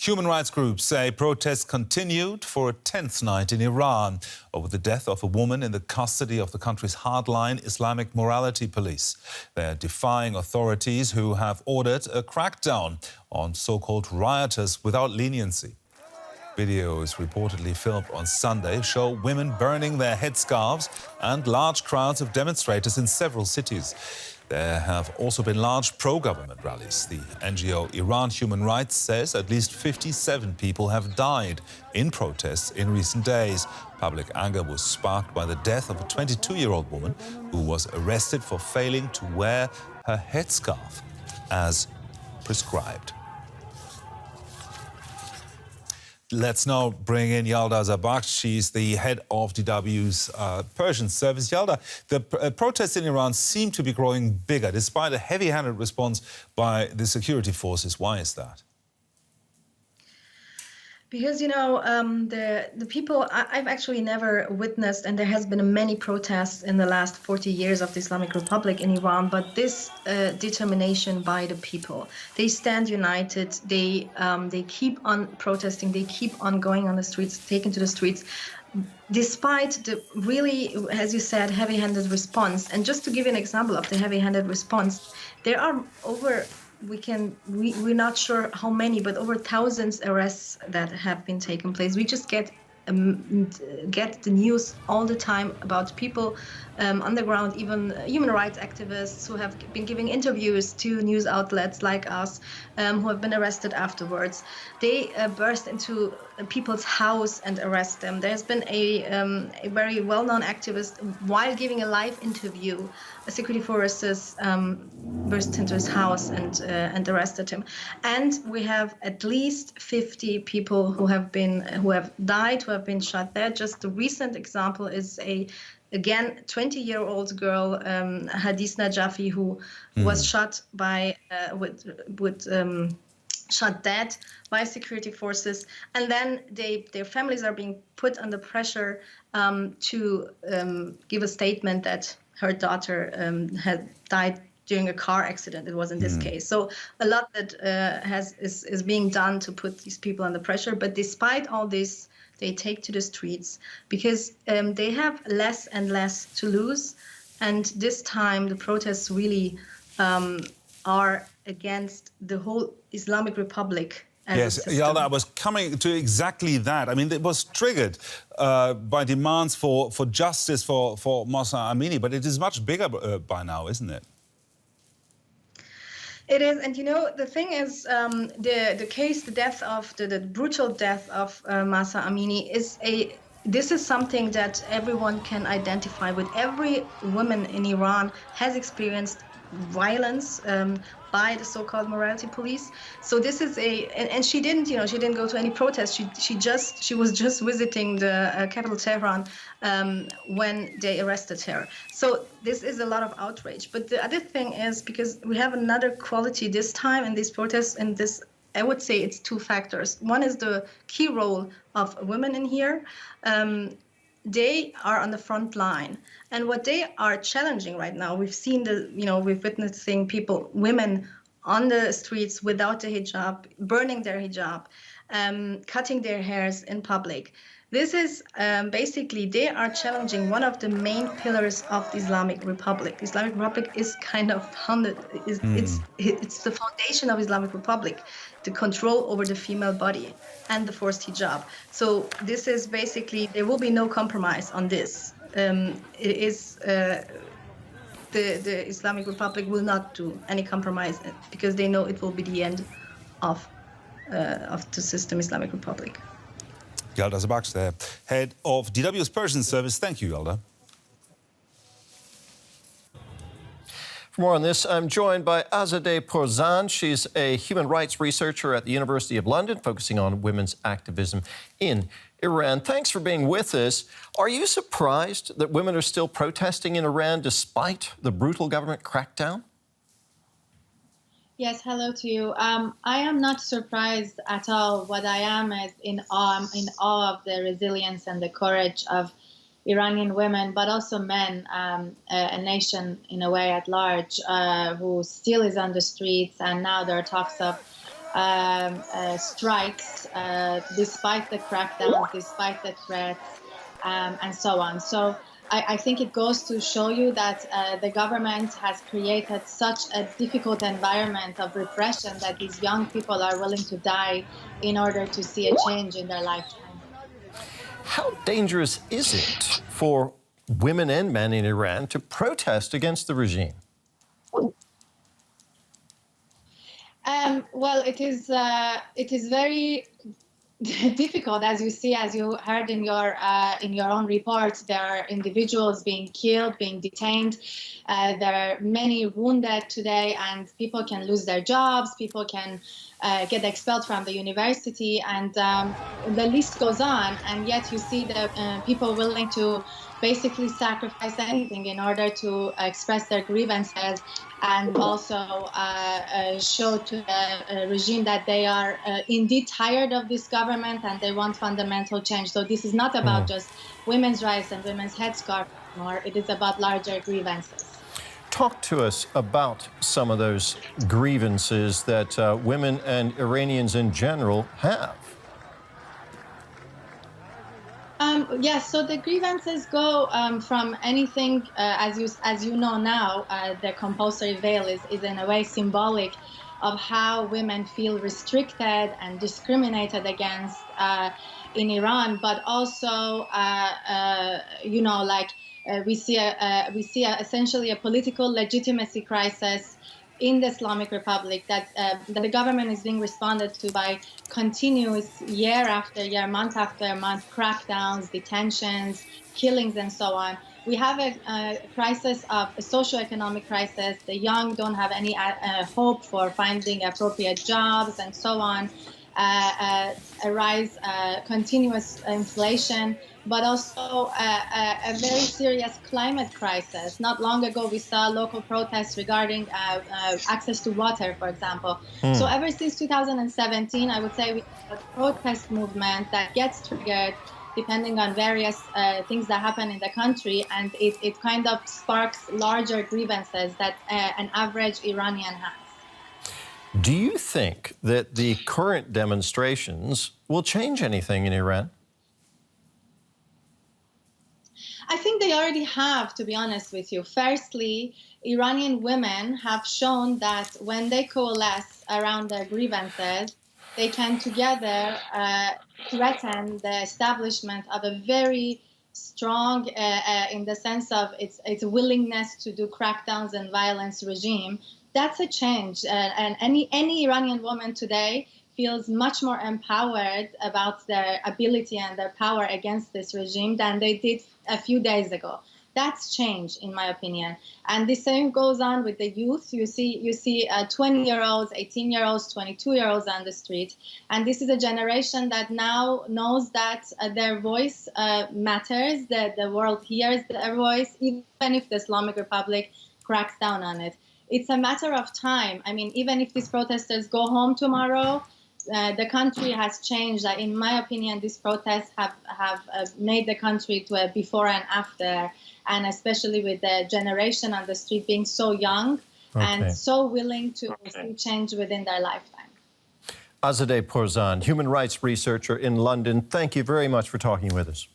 Human rights groups say protests continued for a 10th night in Iran over the death of a woman in the custody of the country's hardline Islamic morality police. They're defying authorities who have ordered a crackdown on so-called rioters without leniency. Videos reportedly filmed on Sunday show women burning their headscarves and large crowds of demonstrators in several cities. There have also been large pro-government rallies. The NGO Iran Human Rights says at least 57 people have died in protests in recent days. Public anger was sparked by the death of a 22-year-old woman who was arrested for failing to wear her headscarf as prescribed. Let's now bring in Yalda Zabakht. She's the head of DW's Persian service. Yalda, the protests in Iran seem to be growing bigger, despite a heavy-handed response by the security forces. Why is that? Because, you know, the people, I've actually never witnessed, and there has been many protests in the last 40 years of the Islamic Republic in Iran, but this determination by the people, they stand united, they keep on protesting, they keep on going on the streets, taking to the streets, despite the really, as you said, heavy-handed response. And just to give you an example of the heavy-handed response, there are over... we're not sure how many, but over thousands arrests that have been taken place. We just get the news all the time about people on the ground, even human rights activists who have been giving interviews to news outlets like us, who have been arrested afterwards. They burst into people's house and arrest them. There's been a very well-known activist, while giving a live interview, security forces burst into his house and arrested him. And we have at least 50 people who have died, who have been shot there. Just the recent example is again 20-year-old girl, Hadis Najafi, who was shot by shot dead by security forces, and then their families are being put under pressure to give a statement that her daughter had died during a car accident. It was in this case. So a lot that is being done to put these people under pressure. But despite all this, they take to the streets because they have less and less to lose. And this time, the protests really are against the whole Islamic Republic. Yes, Yalda, I was coming to exactly that. I mean, it was triggered by demands for justice for Mahsa Amini, but it is much bigger by now, isn't it? It is, and you know, the thing is, the brutal death of Mahsa Amini this is something that everyone can identify with. Every woman in Iran has experienced violence by the so-called morality police. So this is and she didn't go to any protest. She was just visiting the capital Tehran when they arrested her. So this is a lot of outrage. But the other thing is, because we have another quality this time in these protests, and this, I would say it's two factors. One is the key role of women in here. They are on the front line, and what they are challenging right now, we've seen we've witnessing women on the streets without the hijab, burning their hijab, cutting their hairs in public. This is basically, they are challenging one of the main pillars of the Islamic Republic. The Islamic Republic is kind of founded, it's the foundation of Islamic Republic, the control over the female body and the forced hijab. So this is basically, there will be no compromise on this. It is, the Islamic Republic will not do any compromise because they know it will be the end of the system Islamic Republic. Yalda Zabakht, the head of DW's Persian service. Thank you, Yalda. For more on this, I'm joined by Azadeh Porzan. She's a human rights researcher at the University of London, focusing on women's activism in Iran. Thanks for being with us. Are you surprised that women are still protesting in Iran despite the brutal government crackdown? Yes, hello to you. I am not surprised at all. What I am is in awe of the resilience and the courage of Iranian women, but also men, a nation in a way at large, who still is on the streets. And now there are talks of strikes, despite the crackdowns, despite the threats, and so on. So I think it goes to show you that the government has created such a difficult environment of repression that these young people are willing to die in order to see a change in their lifetime. How dangerous is it for women and men in Iran to protest against the regime? Well, it is very difficult, as you heard in your own reports. There are individuals being killed, being detained. There are many wounded today, and people can lose their jobs. People can get expelled from the university, and the list goes on. And yet, you see the people willing to basically sacrifice anything in order to express their grievances, and also show to the regime that they are indeed tired of this government and they want fundamental change. So this is not about just women's rights and women's headscarf anymore. It is about larger grievances. Talk to us about some of those grievances that women and Iranians in general have. Yes, so the grievances go from anything, as you know now, the compulsory veil is in a way symbolic of how women feel restricted and discriminated against in Iran, but also, we see essentially a political legitimacy crisis in the Islamic Republic that the government is being responded to by continuous year after year, month after month, crackdowns, detentions, killings, and so on. We have a crisis of a socioeconomic crisis. The young don't have any hope for finding appropriate jobs, and so on. Continuous inflation, but also a very serious climate crisis. Not long ago, we saw local protests regarding access to water, for example. So ever since 2017, I would say we have a protest movement that gets triggered depending on various things that happen in the country, and it kind of sparks larger grievances that an average Iranian has. Do you think that the current demonstrations will change anything in Iran? I think they already have, to be honest with you. Firstly, Iranian women have shown that when they coalesce around their grievances, they can together threaten the establishment of a very strong, in the sense of its willingness to do crackdowns and violence regime. That's a change, and any Iranian woman today feels much more empowered about their ability and their power against this regime than they did a few days ago. That's change, in my opinion. And the same goes on with the youth. You see 20-year-olds, 18-year-olds, 22-year-olds on the street. And this is a generation that now knows that their voice matters, that the world hears their voice, even if the Islamic Republic cracks down on it. It's a matter of time. I mean, even if these protesters go home tomorrow, the country has changed. In my opinion, these protests have made the country to a before and after, and especially with the generation on the street being so young and so willing to see change within their lifetime. Azadeh Porzan, human rights researcher in London, thank you very much for talking with us.